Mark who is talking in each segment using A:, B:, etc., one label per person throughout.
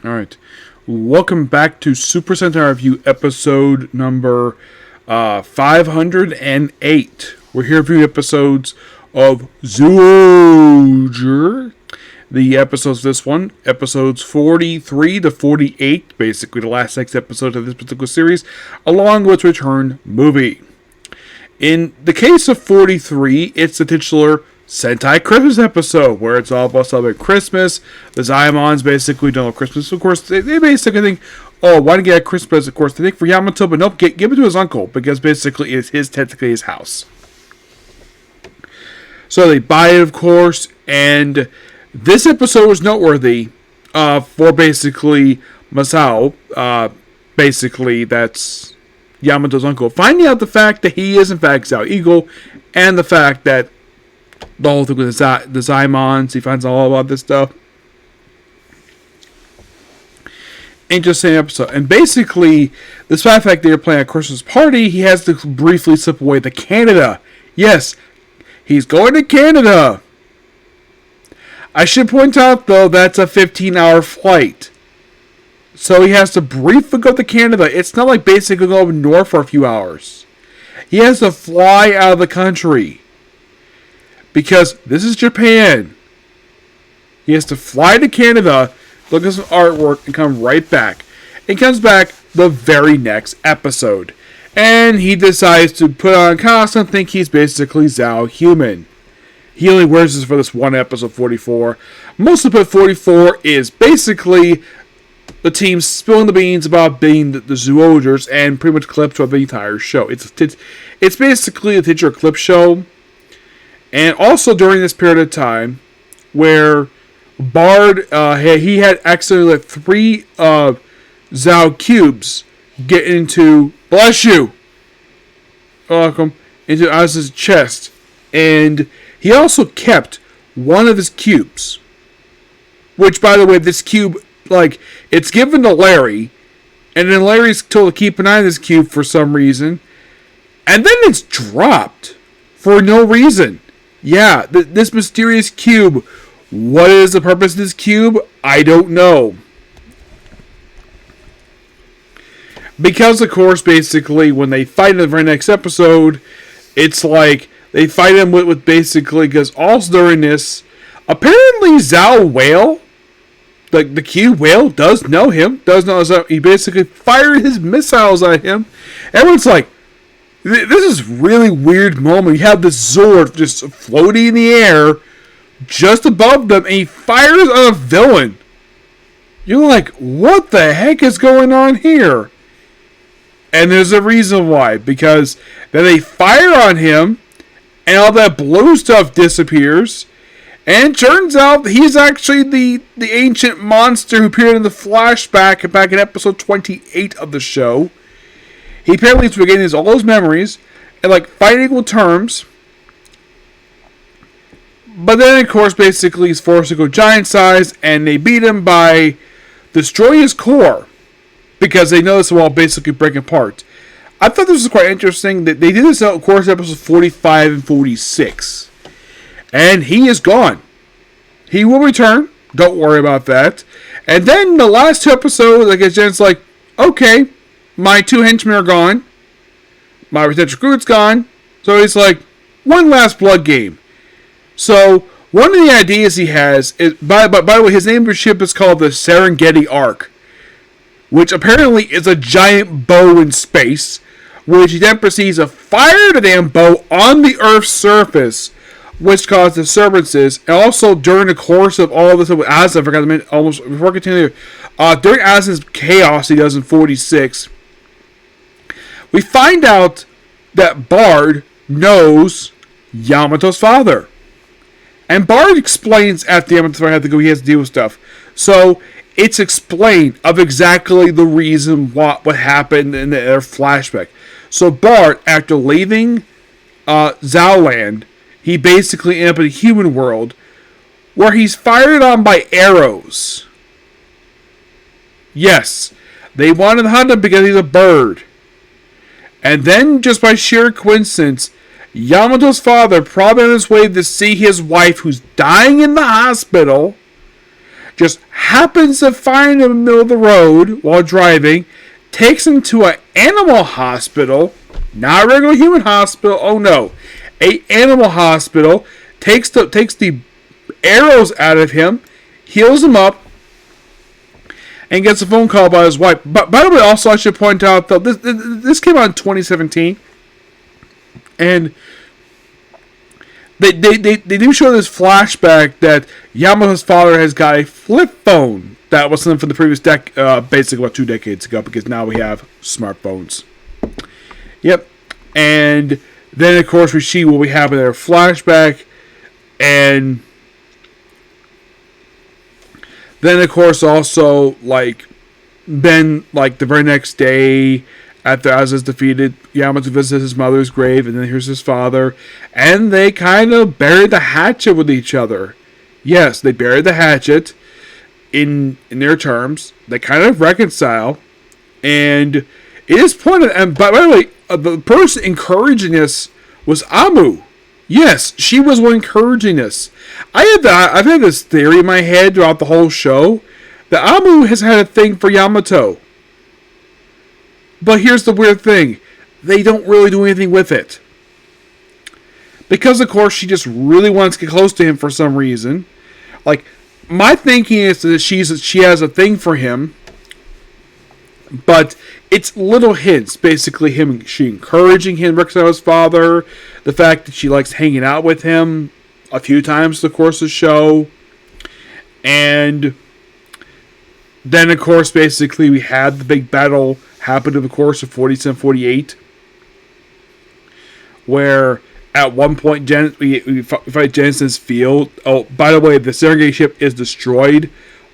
A: Alright. Welcome back to Super Sentai Review episode number 508. We're here reviewing episodes of Zyuohger. The episodes of this one, episodes 43 to 48, basically the last 6 episodes of this particular series, along with return movie. In the case of 43, it's the titular Sentai Christmas episode, where it's all about celebrating Christmas. The Zyamons basically don't know Christmas. Of course, they basically think, oh, why don't you get a Christmas present? Of course, they think for Yamato, but nope, give it to his uncle, because basically it's technically his house. So they buy it, of course, and this episode was noteworthy for basically Masao, basically that's Yamato's uncle, finding out the fact that he is in fact Zyuohger, and the fact that the whole thing with the Zyamons, he finds out all about this stuff. Interesting episode. And basically, despite the fact they're playing a Christmas party, he has to briefly slip away to Canada. Yes, he's going to Canada. I should point out, though, that's a 15-hour flight. So he has to briefly go to Canada. It's not like basically going north for a few hours. He has to fly out of the country. Because this is Japan. He has to fly to Canada, look at some artwork, and come right back. And comes back the very next episode. And he decides to put on a costume and think he's basically Zao human. He only wears this for this one episode, 44. Most of it, 44, is basically the team spilling the beans about being the Zyuohgers and pretty much clips of the entire show. It's basically a titular clip show. And also during this period of time, where Bard, he had accidentally let 3 Zao cubes get into, bless you, welcome, into Oz's chest. And he also kept one of his cubes. Which, by the way, this cube, it's given to Larry, and then Larry's told to keep an eye on this cube for some reason. And then it's dropped for no reason. Yeah, this mysterious cube. What is the purpose of this cube? I don't know. Because, of course, basically, when they fight in the very next episode, it's like they fight him with basically, because also during this, apparently Zao Whale, the cube whale, does know him. He basically fired his missiles at him. Everyone's like, this is really weird moment. You have this Zord just floating in the air just above them, and he fires on a villain. You're like, what the heck is going on here? And there's a reason why. Because then they fire on him, and all that blue stuff disappears. And it turns out he's actually the ancient monster who appeared in the flashback back in episode 28 of the show. He apparently is regaining all his memories and fighting equal terms. But then, of course, basically he's forced to go giant size, and they beat him by destroying his core because they know this will all basically break apart. I thought this was quite interesting that they did this, of course, episodes 45 and 46. And he is gone. He will return. Don't worry about that. And then the last 2 episodes, I guess Jen's like, okay, my 2 henchmen are gone. My potential recruit's gone. So he's like, one last blood game. So one of the ideas he has is, by the way, his name of the ship is called the Serengeti Ark, which apparently is a giant bow in space, which he then proceeds to fire the damn bow on the Earth's surface, which caused disturbances. And also during the course of all of this, as I forgot to mention, almost before I continue, during Az's chaos he does in 46. We find out that Bard knows Yamato's father. And Bard explains after Yamato's father had to go, he has to deal with stuff. So it's explained of exactly the reason what happened in their flashback. So Bard, after leaving Zhaoland, he basically ended up in a human world where he's fired on by arrows. Yes, they wanted to hunt him because he's a bird. And then, just by sheer coincidence, Yamato's father, probably on his way to see his wife, who's dying in the hospital, just happens to find him in the middle of the road while driving, takes him to an animal hospital, not a regular human hospital, oh no, a animal hospital, takes the arrows out of him, heals him up, and gets a phone call by his wife. But by the way, also I should point out though, this came out in 2017, and they do show this flashback that Yamato's father has got a flip phone that was something from the previous basically about 2 decades ago, because now we have smartphones. Yep, and then of course we see what we have in their flashback, and then of course also like Ben, like the very next day after Asa is defeated, Yamato visits his mother's grave, and then here's his father, and they kind of buried the hatchet with each other. Yes, they buried the hatchet in their terms. They kind of reconcile, and it is pointed. And by the way, the person encouraging this was Amu. Yes, she was one encouraging this. I've had this theory in my head throughout the whole show that Amu has had a thing for Yamato. But here's the weird thing. They don't really do anything with it. Because, of course, she just really wants to get close to him for some reason. Like, my thinking is that she has a thing for him. But it's little hints. Basically, she encouraging him, reconcile his father. The fact that she likes hanging out with him a few times in the course of the show. And then, of course, basically, we had the big battle happened in the course of 47-48, where at one point we fight Genesis Field. Oh, by the way, the Serengeti ship is destroyed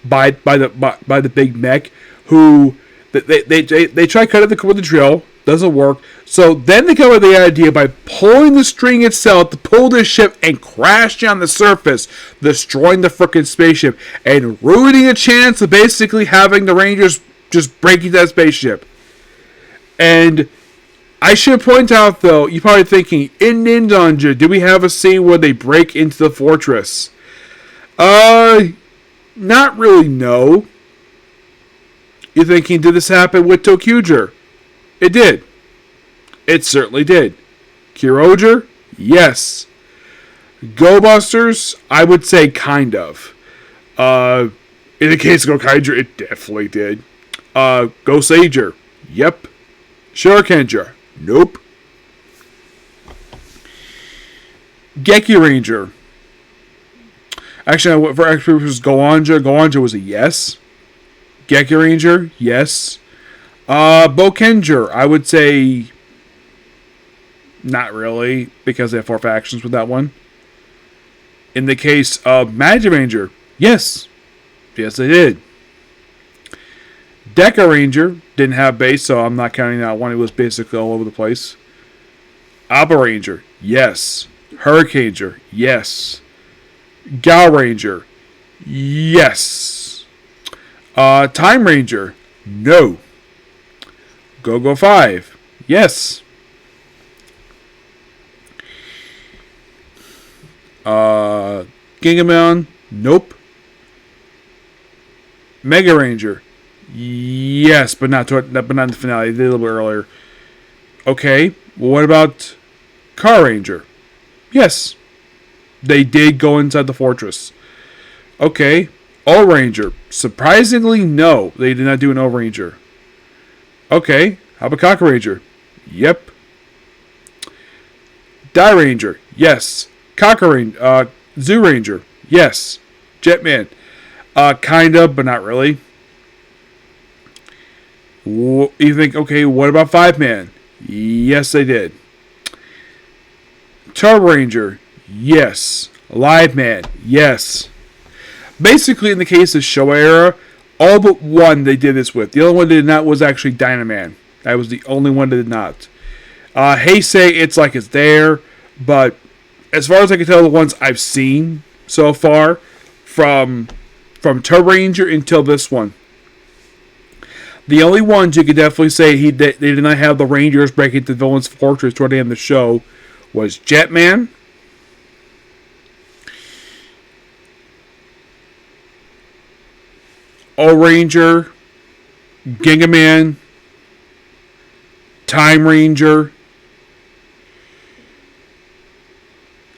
A: by the big mech. Who they try cutting the with the drill, doesn't work. So then they come up with the idea by pulling the string itself to pull the ship and crash down the surface, destroying the frickin' spaceship and ruining a chance of basically having the Rangers just breaking that spaceship. And I should point out, though, you're probably thinking, in Ninjanja, do we have a scene where they break into the fortress? Not really, no. You're thinking, did this happen with Tokyuger? It did. It certainly did. Kyoryuger? Yes. Go Busters? I would say kind of. In the case of Gokaiger, it definitely did. Go Sager? Yep. Shurikenja? Nope. Geki Ranger. Actually, for expert was Goanja. Goanja was a yes. Geki Ranger? Yes. Bokenger, I would say not really, because they have 4 factions with that one. In the case of Magic Ranger, yes. Yes, they did. Deca Ranger didn't have base, so I'm not counting that one. It was basically all over the place. Abba Ranger, yes. Hurricaneger, yes. Gal Ranger, yes. Time Ranger, no. Go 5, yes. Gingamon, nope. Mega Ranger, yes, but not in the finale. They did a little bit earlier. Okay, well, what about Car Ranger? Yes, they did go inside the fortress. Okay, O Ranger. Surprisingly, no, they did not do an O Ranger. Okay, how about Cock Ranger? Yep. Die Ranger, yes. Cocker Ranger, Zoo Ranger, yes. Jetman, kind of, but not really. You think, okay, what about 5-Man? Yes, they did. Turbo Ranger, yes. Live Man, yes. Basically, in the case of Showa era, all but one they did this with. The only one that did not was actually Dynaman. That was the only one that did not. Heisei, it's like it's there, but as far as I can tell, the ones I've seen so far, from Turbo Ranger until this one, the only ones you could definitely say they did not have the Rangers break into the villain's fortress toward the end of the show was Jetman, O-Ranger, Gingaman, Time Ranger.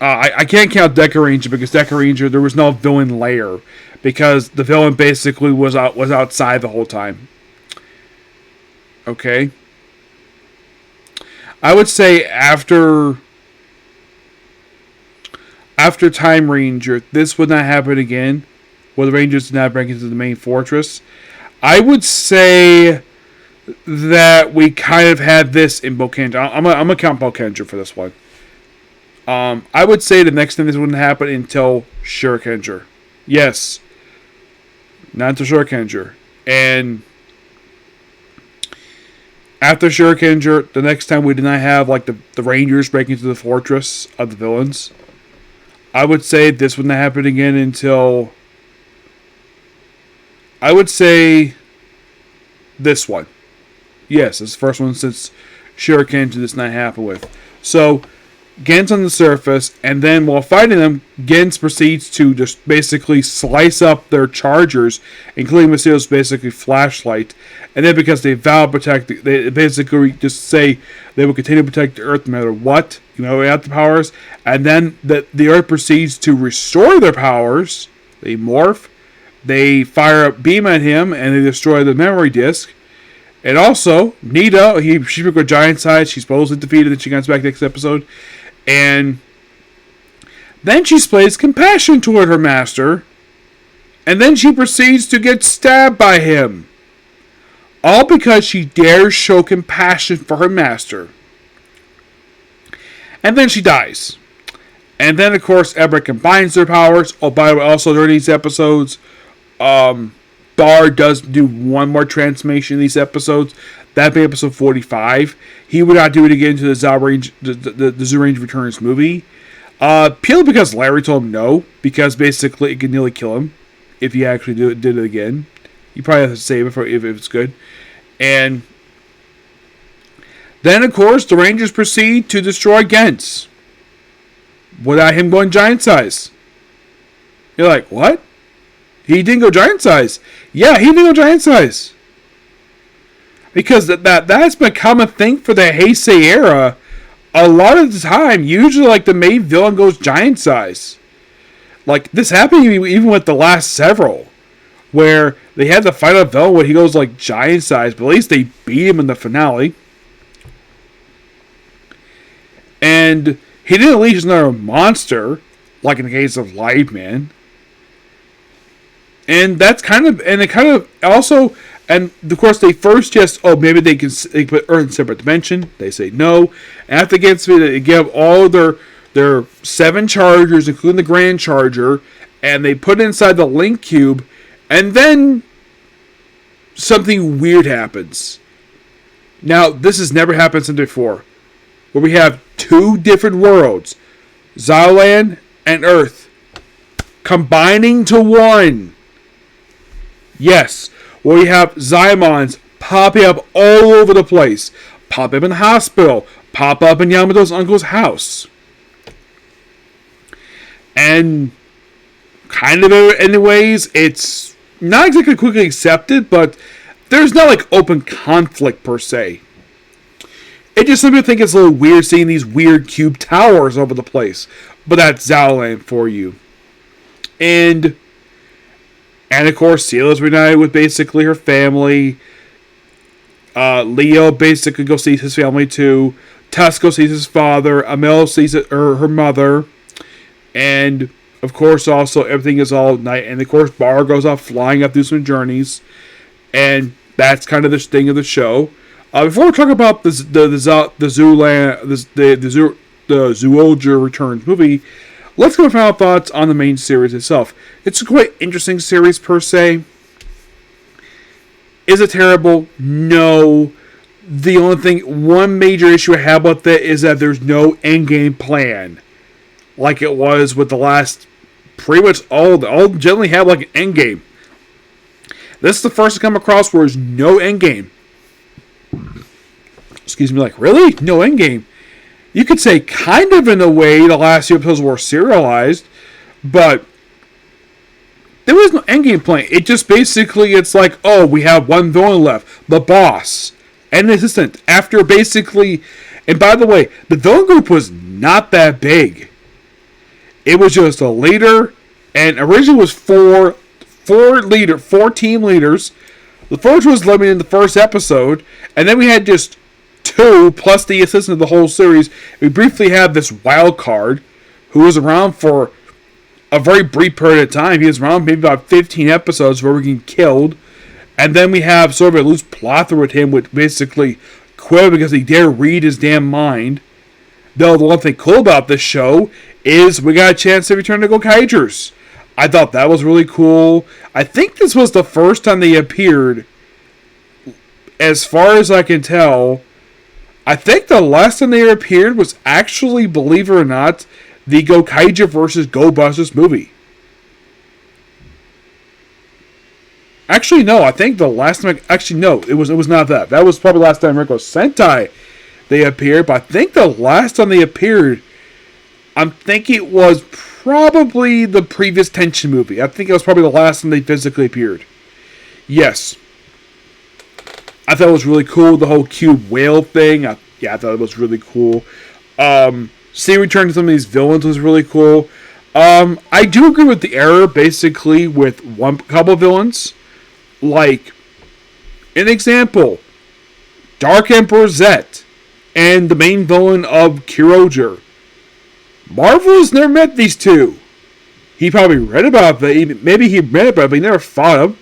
A: I can't count Deca Ranger because Deca Ranger, there was no villain layer because the villain basically was outside the whole time. Okay. I would say after Time Ranger, this would not happen again, where the Rangers did not break into the main fortress. I would say that we kind of had this in Bokenger. I'm gonna count Bokenger for this one. I would say the next thing this wouldn't happen until Shurikenger. Yes. Not until Shurikenger. And after Shurikenger, the next time we did not have like the Rangers breaking into the fortress of the villains. I would say this wouldn't happen again until, I would say, this one. Yes, it's the first one since Shurikenger this not happen with. So Gen's on the surface, and then while fighting them, Gens proceeds to just basically slice up their chargers, including Mysterio's basically flashlight. And then because they vow to protect, they basically just say they will continue to protect the Earth no matter what, without the powers. And then the Earth proceeds to restore their powers. They morph, they fire a beam at him, and they destroy the memory disk. And also, Nita, she took a giant size, she's supposedly defeated, and she comes back next episode. And then she displays compassion toward her master. And then she proceeds to get stabbed by him. All because she dares show compassion for her master. And then she dies. And then, of course, everybody combines their powers. Oh, by the way, also during these episodes, Bar does do one more transformation in these episodes. That'd be episode 45. He would not do it again to the Zyuohger Returns movie. Purely because Larry told him no. Because basically it could nearly kill him if he actually did it again. You probably have to save it if it's good. And then, of course, the Rangers proceed to destroy Gens. Without him going giant size. You're like, what? He didn't go giant size. Yeah, he didn't go giant size. Because that's been a common thing for the Heisei era. A lot of the time, usually like the main villain goes giant size. Like this happened even with the last several. Where they had the final villain where he goes like giant size. But at least they beat him in the finale. And he didn't unleash another monster. Like in the case of Live Man. And that's kind of also, and of course they first just, maybe they put Earth in a separate dimension. They say no. And after they get to they give all their 7 chargers, including the Grand Charger, and they put it inside the Link Cube, and then something weird happens. Now, this has never happened since before, where we have 2 different worlds, Zyland and Earth, combining to one. Yes, where you have Zymons popping up all over the place. Pop up in the hospital. Pop up in Yamato's uncle's house. And kind of in ways, it's not exactly quickly accepted, but there's not like open conflict per se. It just simply think it's a little weird seeing these weird cube towers over the place. But that's Zowland for you. And of course, Sela's reunited with basically her family. Leo basically goes see his family too. Tusko sees his father. Amel sees her mother. And, of course, also everything is all night. And, of course, Bar goes off flying up through some journeys. And that's kind of the thing of the show. Before we talk about the Zyuohger Returns movie, let's go final thoughts on the main series itself. It's a quite interesting series per se. Is it terrible? No. The only thing, one major issue I have with it is that there's no endgame plan. Like it was with the last, pretty much all generally have like an endgame. This is the first to come across where there's no endgame. Excuse me, like, really? No endgame? You could say kind of in a way the last few episodes were serialized, but there was no endgame plan. It just basically, it's like, oh, we have one villain left, the boss and the assistant. After basically, and by the way, the villain group was not that big. It was just a leader, and originally was four team leaders. The first was limited in the first episode, and then we had just 2 plus the assistant of the whole series. We briefly had this wild card who was around for a very brief period of time. He was around maybe about 15 episodes before we getting killed. And then we have sort of a loose plot through with him, which basically quit because he dared read his damn mind. Though the one thing cool about this show is we got a chance to return to Gokaigers. I thought that was really cool. I think this was the first time they appeared. As far as I can tell, I think the last time they appeared was actually, believe it or not, the Gokaiger vs. Go Busters movie. Actually, no. I think the last time... Actually, no. It was not that. That was probably the last time Rico Sentai they appeared. But I think the last time they appeared, I'm thinking it was probably the previous Tension movie. I think it was probably the last time they physically appeared. Yes. I thought it was really cool. The whole cube whale thing. I thought it was really cool. Seeing return to some of these villains was really cool. I do agree with the error, basically, with one couple villains. Like, an example, Dark Emperor Zet and the main villain of Zyuohger. Marvel has never met these two. He probably read about them. Maybe he read about it, but he never fought them.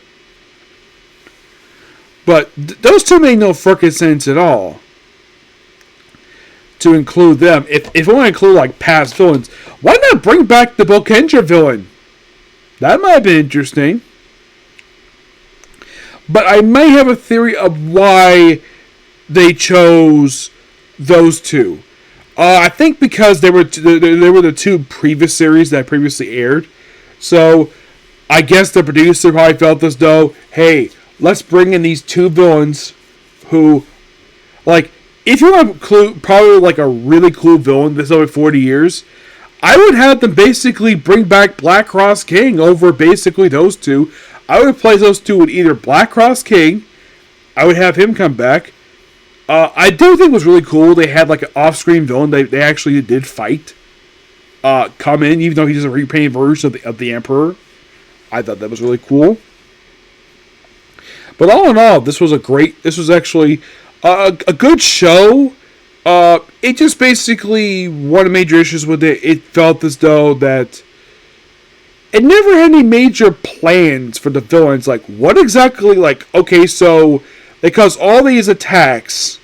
A: But those two made no frickin' sense at all. To include them. If we want to include like past villains, why not bring back the Bokenja villain? That might have been interesting. But I may have a theory of why they chose those two. I think because they were the 2 previous series that previously aired. So I guess the producer probably felt as though, hey, let's bring in these 2 villains who, like, if you want to probably like a really cool villain that's over 40 years, I would have them basically bring back Black Cross King over basically those 2. I would replace those 2 with either Black Cross King. I would have him come back. I do think it was really cool. They had like an off-screen villain. They actually did fight. Come in, even though he's a repainted version of the Emperor. I thought that was really cool. But all in all, this was actually a good show. It just basically, one of the major issues with it, it felt as though that it never had any major plans for the villains. Like, what exactly, like, okay, so they cause all these attacks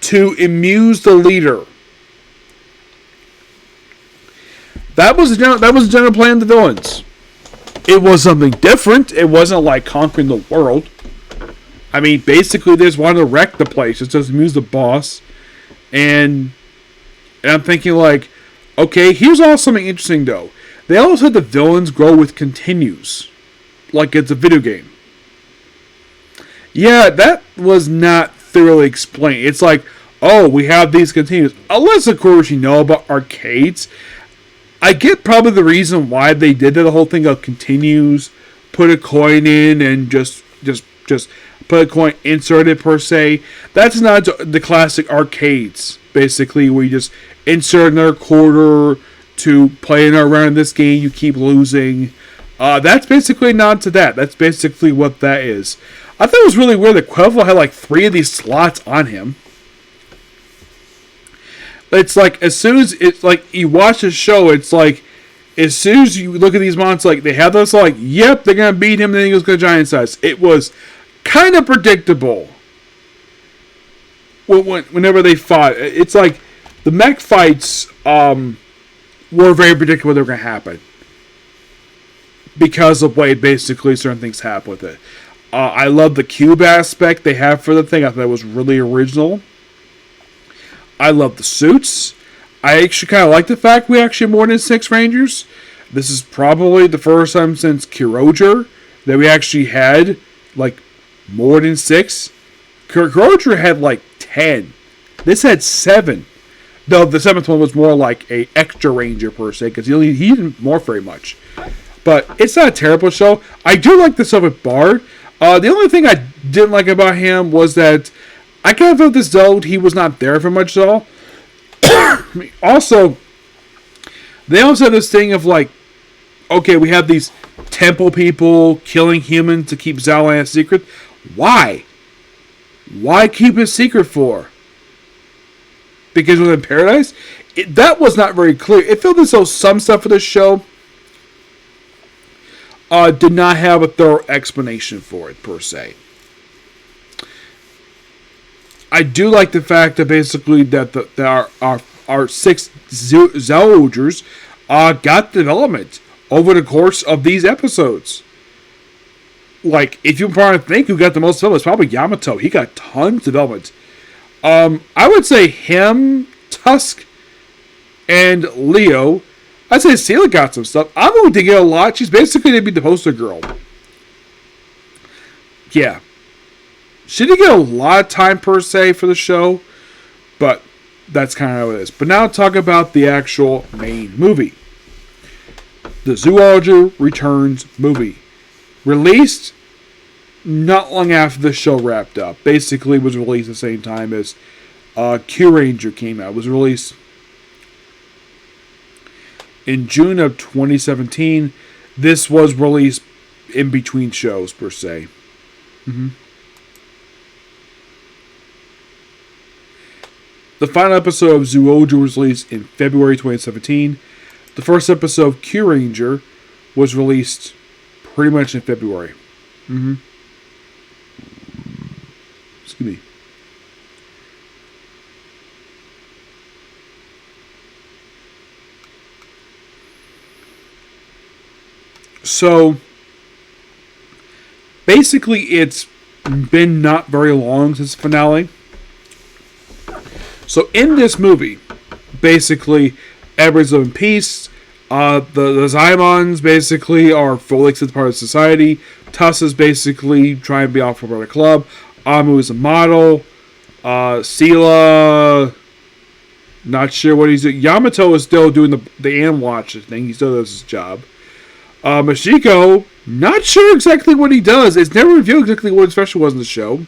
A: to amuse the leader. That was the general plan of the villains. It was something different. It wasn't like conquering the world. I mean, basically, they just wanted to wreck the place. It's just amuse the boss. And I'm thinking, like, okay, here's also something interesting, though. They also said the villains grow with continues. Like it's a video game. Yeah, that was not thoroughly explained. It's like, oh, we have these continues. Unless, of course, you know about arcades. I get probably the reason why they did the whole thing of continues, put a coin in, and just put a coin, insert it per se. That's not the classic arcades, basically, where you just insert another quarter to play another round in this game, you keep losing. That's basically a nod to that. That's basically what that is. I thought it was really weird that Quavo had like 3 of these slots on him. It's like, as soon as it's like you watch the show, it's like, as soon as you look at these monsters, like they have those, like, yep, they're gonna beat him, then he goes to giant size. It was kind of predictable. Whenever they fought, it's like the mech fights were very predictable they were gonna happen because of the way basically certain things happen with it. I love the cube aspect they have for the thing. I thought it was really original. I love the suits. I actually kind of like the fact we actually have more than 6 Rangers. This is probably the first time since Zyuohger that we actually had, like, more than 6. Zyuohger had, like, 10. This had 7. Though the 7th one was more like a extra Ranger, per se, because he didn't morph very much. But it's not a terrible show. I do like the stuff with Bard. The only thing I didn't like about him was that I kind of felt as though he was not there for much at all. Also, they also have this thing of like, okay, we have these temple people killing humans to keep Zyuohger a secret. Why? Why keep it secret for? Because within Paradise? That was not very clear. It felt as though some stuff for this show did not have a thorough explanation for it, per se. I do like the fact that basically that our 6 Zyuohgers got development over the course of these episodes. Like, if you probably think who got the most development, it's probably Yamato. He got tons of development. I would say him, Tusk, and Leo. I'd say Seela got some stuff. I'm going to get a lot. She's basically going to be the poster girl. Yeah. She didn't get a lot of time per se for the show, but that's kind of how it is. But now talk about the actual main movie. The Zyuohger Returns movie. Released not long after the show wrapped up. Basically was released at the same time as Kyuranger came out. It was released in June of 2017. This was released in between shows, per se. The final episode of Zyuohger was released in February 2017. The first episode of Kyuranger was released pretty much in February. Excuse me. So, basically, it's been not very long since the finale. So, in this movie, basically, everybody's living in peace. The Zyuohgers basically are fully accepted part of society. Tuss is basically trying to be off for the club. Amu is a model. Seela, not sure what he's doing. Yamato is still doing the Am Watch thing. He still does his job. Mashiko, not sure exactly what he does. It's never revealed exactly what his special was in the show.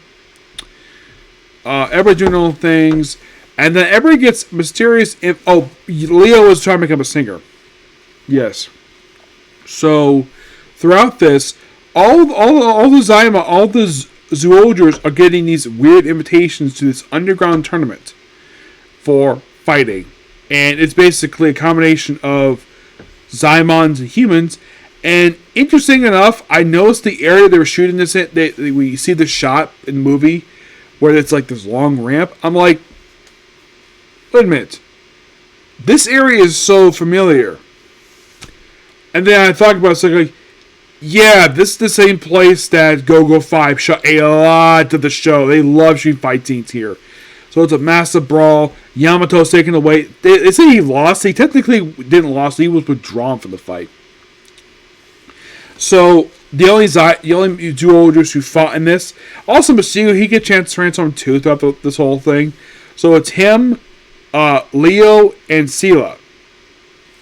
A: Everybody doing their own things. And then everybody gets mysterious. Leo is trying to become a singer. Yes. So, throughout this, all the Zyuohgers are getting these weird invitations to this underground tournament for fighting. And it's basically a combination of Zyuohgers and humans. And interesting enough, I noticed the area they were shooting this in. We see the shot in the movie where it's like this long ramp. I'm like, wait a minute. This area is so familiar. And then I thought about it, so like, yeah, this is the same place that Go-Go 5 shot a lot of the show. They love shooting fight scenes here. So it's a massive brawl. Yamato's taken away. They say he lost. He technically didn't lose. He was withdrawn from the fight. So the only Zyuohgers who fought in this. Also, Masuku, he gets a chance to transform too throughout this whole thing. So it's him, Leo, and Seela.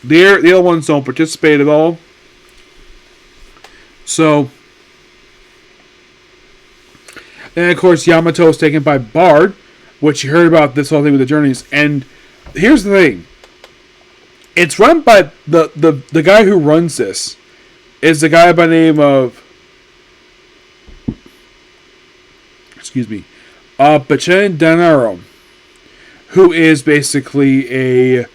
A: The other ones don't participate at all. So, and of course, Yamato is taken by Bard, which you heard about this whole thing with the journeys. And here's the thing: it's run by the guy who runs this is the guy by the name of Bachin Danaro, who is basically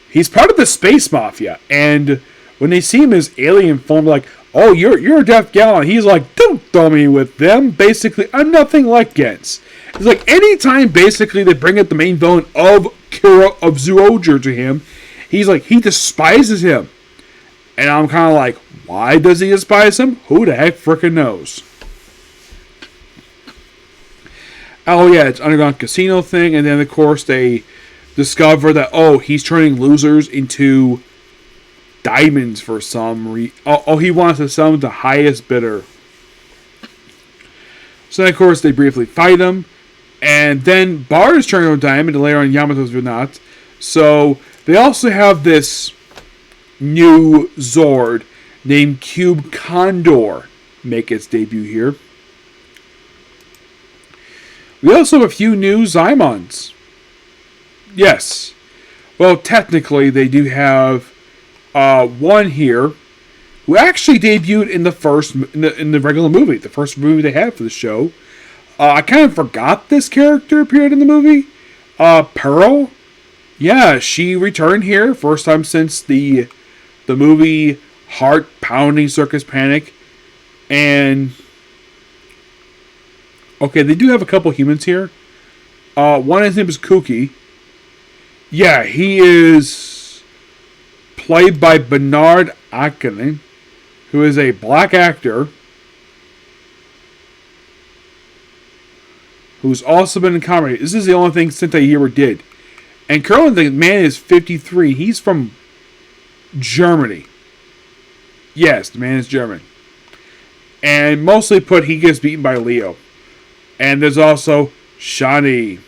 A: he's part of the space mafia. And when they see him as alien form, like, oh, you're a Death Gallant. He's like, don't throw me with them. Basically, I'm nothing like Gens. It's like anytime basically they bring up the main villain of Zyuohger to him, he's like, he despises him. And I'm kind of like, why does he despise him? Who the heck frickin' knows? Oh yeah, it's underground casino thing, and then of course they discover that, oh, he's turning losers into diamonds for some reason. He wants to sell them the highest bidder. So then, of course, they briefly fight him. And then Bard is turning into a diamond, and later on Yamato's not. So they also have this new Zord named Cube Condor make its debut here. We also have a few new Zymon's. Yes. Well, technically, they do have one here who actually debuted in the regular movie, the first movie they had for the show. I kind of forgot this character appeared in the movie. Pearl. Yeah, she returned here first time since the movie Heart Pounding Circus Panic. And okay, they do have a couple humans here. One, his name is Kuki. Yeah, he is played by Bernard Akinen, who is a black actor who's also been in comedy. This is the only thing Sentai ever did. And currently the man is 53. He's from Germany. Yes, the man is German. And mostly put, he gets beaten by Leo. And there's also Shani.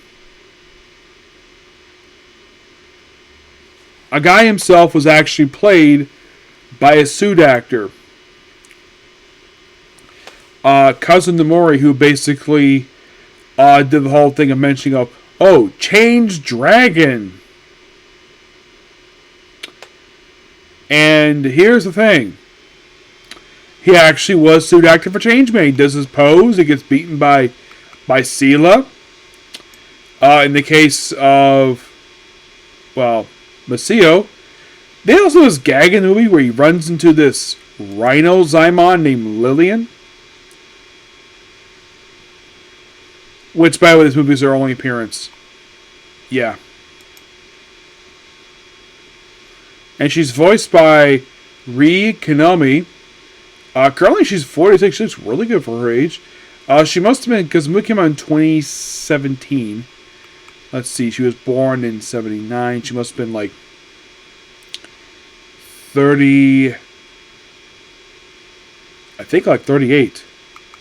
A: A guy himself was actually played by a suit actor. Cousin Nomori, who basically did the whole thing of mentioning of, oh, Change Dragon. And here's the thing. He actually was suit actor for Changeman. He does his pose. He gets beaten by Sela. In the case of, well, Masio. They also have this gag in the movie where he runs into this Rhino Zymon named Lillian. Which, by the way, this movie is their only appearance. Yeah. And she's voiced by Rie Kinomi. Currently, she's 46. She looks really good for her age. She must have been, because the movie came out in 2017. Let's see, she was born in 79. She must have been like 30. I think like 38.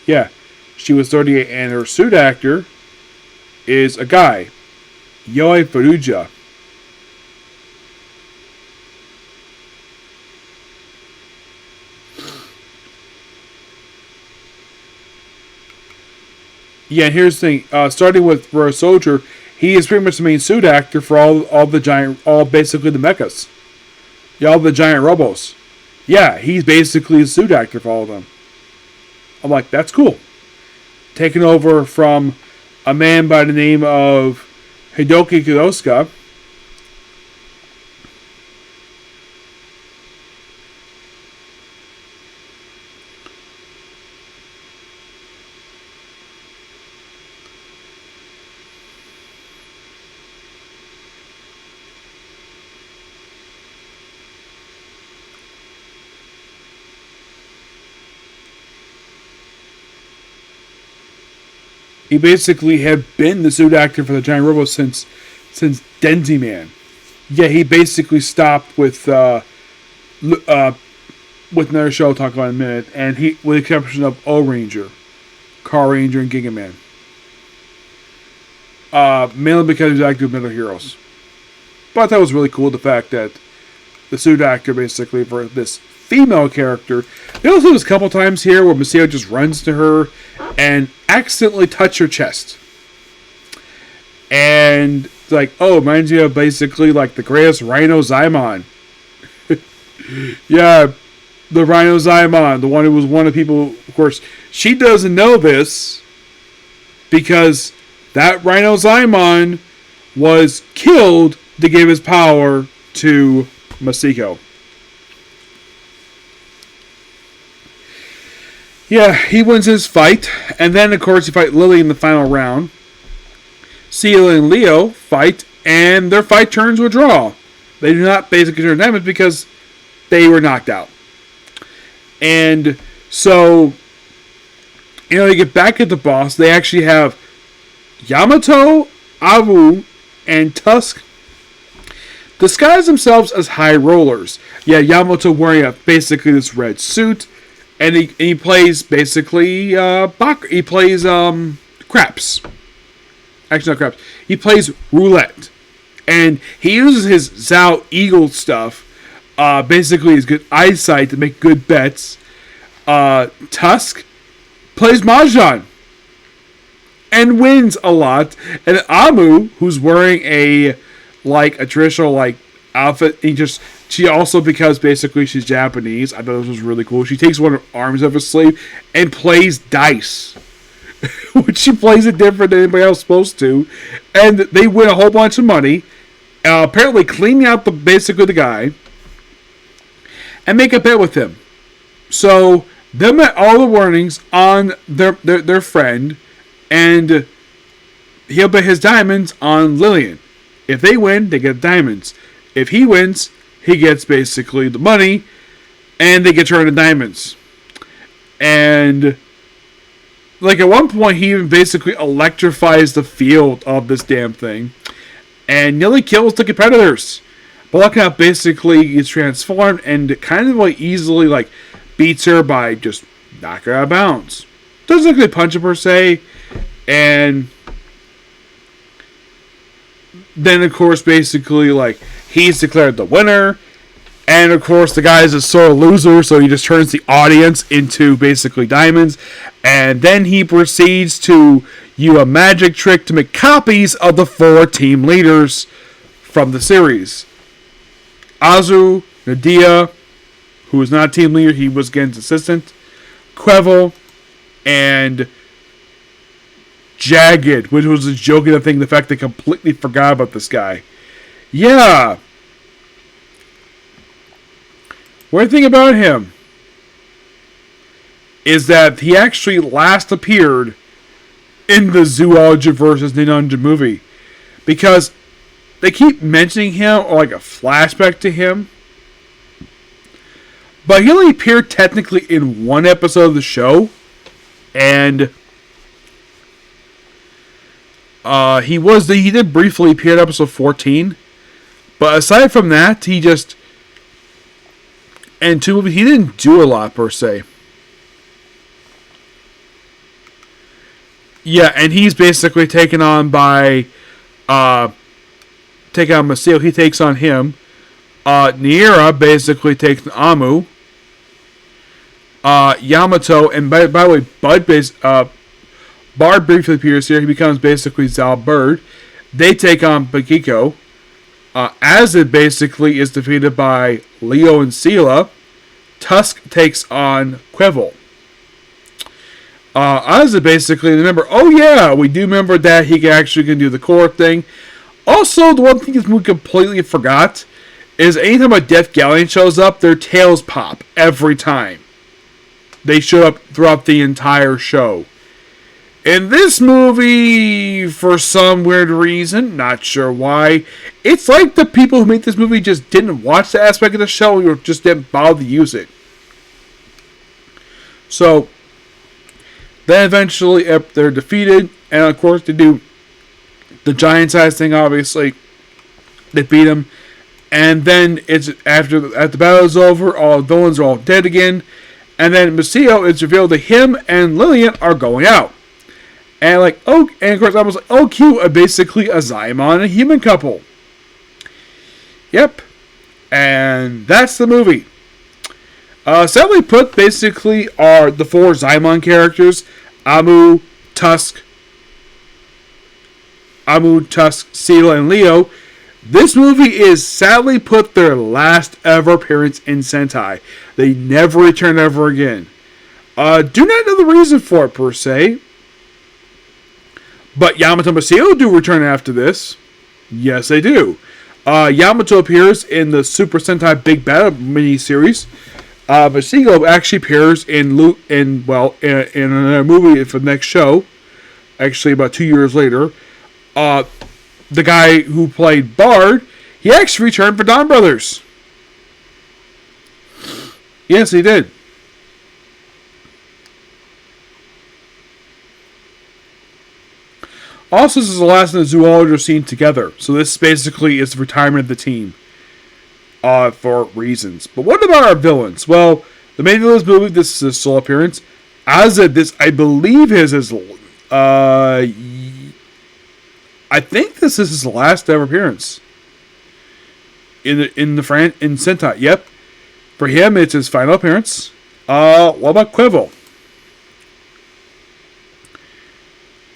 A: Yeah. She was 38, and her suit actor is a guy, Yoi Furuja. Yeah, and here's the thing. Starting with Rose Soldier, he is pretty much the main suit actor for all basically the mechas. Yeah, all the giant robos. Yeah, he's basically a suit actor for all of them. I'm like, that's cool. Taken over from a man by the name of Hidoki Kudosuka. He basically had been the suit actor for the Giant Robo since Denzi Man. Yeah, he basically stopped with another show I'll talk about in a minute, and he, with the exception of O-Ranger, Car Ranger, and Giga Man. Mainly because he was acting with Metal Heroes. But that was really cool, the fact that the suit actor basically for this female character. There also was a couple times here where Maseo just runs to her and accidentally touch her chest. And it's like, oh, reminds you of basically like the greatest Rhino Zymon. Yeah, the Rhino Zymon, the one who was one of the people, of course, she doesn't know this because that Rhino Zymon was killed to give his power to Masiko. Yeah, he wins his fight, and then, of course, he fight Lily in the final round. Seal and Leo fight, and their fight turns to a draw. They do not basically turn damage because they were knocked out. And so, they get back at the boss. They actually have Yamato, Avu, and Tusk disguise themselves as high rollers. Yeah, Yamato wearing basically this red suit. And he plays basically he plays craps. Actually, not craps. He plays roulette, and he uses his Zhao Eagle stuff Basically, his good eyesight to make good bets. Tusk plays Mahjong and wins a lot. And Amu, who's wearing a traditional outfit, she also, because basically she's Japanese, I thought this was really cool. She takes one of her arms off her sleeve and plays dice. Which she plays it different than anybody else is supposed to. And they win a whole bunch of money. Apparently cleaning out basically the guy. And make a bet with him. So they met all the warnings on their friend. And he'll bet his diamonds on Lillian. If they win, they get diamonds. If he wins, he gets basically the money. And they get turned into diamonds. And at one point, he even basically electrifies the field of this damn thing. And nearly kills the competitors. But Lucknow basically is transformed and kind of easily beats her by just knocking her out of bounds. Doesn't really punch her per se. And then of course basically he's declared the winner. And of course the guy is a sore loser, so he just turns the audience into basically diamonds. And then he proceeds to use a magic trick to make copies of the 4 team leaders from the series. Azu, Nadia, who was not a team leader, he was Gen's assistant. Quevel, and Jagged, which was a joking thing, the fact they completely forgot about this guy. Yeah. One thing about him is that he actually last appeared in the Zyuohger versus Ninja movie. Because they keep mentioning him, or a flashback to him. But he only appeared technically in one episode of the show. And he did briefly appear in episode 14. But aside from that, he just... And 2 movies, he didn't do a lot per se. Yeah, and he's basically taken on by... taking on Maseo. He takes on him. Niera basically takes Amu. Yamato, and by the way, Bard briefly appears here. He becomes basically Zal Bird. They take on Bakiko. Azid basically is defeated by Leo and Sela. Tusk takes on Quevel. Azid basically, remember, we do remember that he actually can do the core thing. Also, the one thing we completely forgot is anytime a Death Galleon shows up, their tails pop every time. They show up throughout the entire show. In this movie, for some weird reason, not sure why, it's like the people who made this movie just didn't watch the aspect of the show or just didn't bother to use it. So, then eventually they're defeated, and of course they do the giant size thing, obviously. They beat him. And then it's after the battle is over, all the villains are all dead again. And then Maseo, it's revealed that him and Lillian are going out. And and of course I was like, cute, basically a Zaimon and a human couple. Yep. And that's the movie. Sadly put, basically are the 4 Zaimon characters. Amu, Tusk, Sela, and Leo. This movie is sadly put their last ever appearance in Sentai. They never return ever again. Do not know the reason for it per se. But Yamato and Maseo do return after this. Yes, they do. Yamato appears in the Super Sentai Big Battle miniseries. Maseo actually appears in another movie for the next show. Actually, about 2 years later. The guy who played Bard, he actually returned for Don Brothers. Yes, he did. Also, this is the last of the Zyuohger seen together. So this basically is the retirement of the team. For reasons. But what about our villains? Well, the main villain of this movie, this is his sole appearance. Azad, this, I believe, is his... I think this is his last ever appearance. in Sentai. Yep. For him, it's his final appearance. What about Quivel?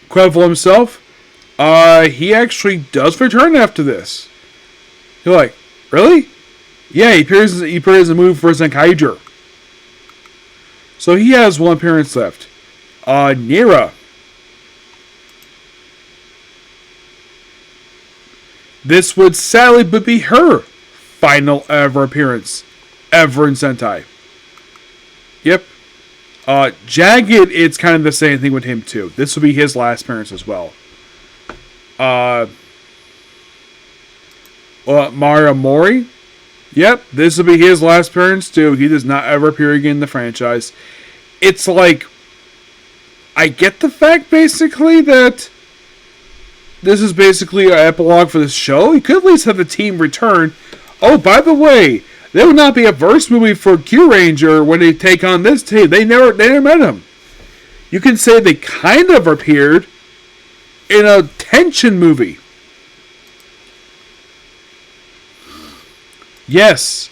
A: Quivel himself, he actually does return after this. You're like, really? Yeah, he appears in the movie for Zenkaiger. So he has one appearance left. Nira. This would sadly be her final ever appearance ever in Sentai. Yep. Jagged, it's kind of the same thing with him too. This will be his last appearance as well. Mario Mori. Yep, this will be his last appearance too. He does not ever appear again in the franchise. It's like, I get the fact basically that this is basically an epilogue for this show. You could at least have the team return. Oh, by the way, there would not be a verse movie for Q Ranger when they take on this team. They never met him. You can say they kind of appeared in a tension movie. Yes,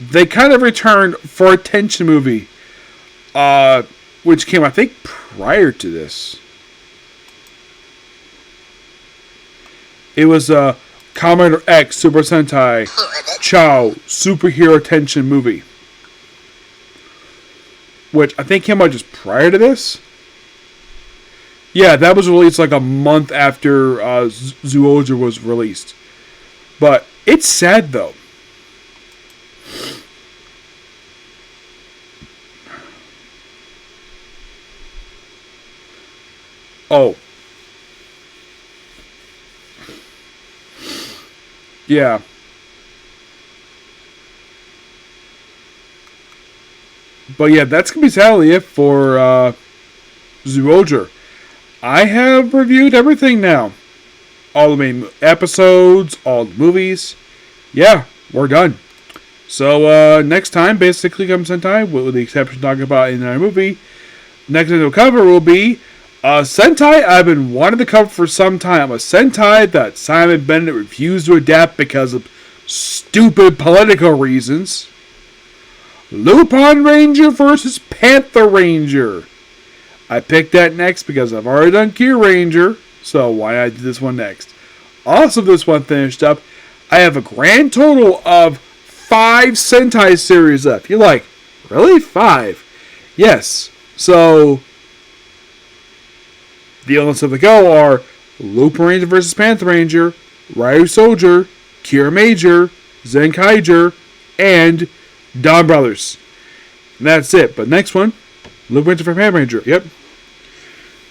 A: they kind of returned for a tension movie, which came, I think, prior to this. It was a Commander X Super Sentai Chow superhero tension movie, which I think came out just prior to this. Yeah, that was released like a month after Zyuohger was released. But it's sad though. Oh. Yeah. But yeah, that's going to be sadly it for Zyuohger. I have reviewed everything now. All the main episodes, all the movies. Yeah, we're done. So next time, basically, comes Sentai, with the exception of talking about in our movie. Next thing we'll cover will be Sentai I've been wanting to cover for some time. A Sentai that Simon Bennett refused to adapt because of stupid political reasons. Lupin Ranger versus Panther Ranger. I picked that next because I've already done Q Ranger, so why not do this one next? Also, this one finished up. I have a grand total of 5 Sentai series left. You're like, really? 5? Yes. So the elements of the go are Lupin Ranger vs. Panther Ranger, Ryu Soldier, Kira Major, Zenkaiger, and Dawn Brothers. And that's it. But next one, Lupin Ranger vs. Panther Ranger. Yep.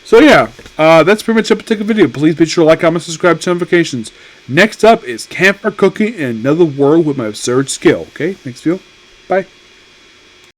A: So yeah, that's pretty much it for the video. Please be sure to like, comment, subscribe, turn notifications. Next up is campfire cooking in another world with my absurd skill. Okay, thanks, Phil. Bye.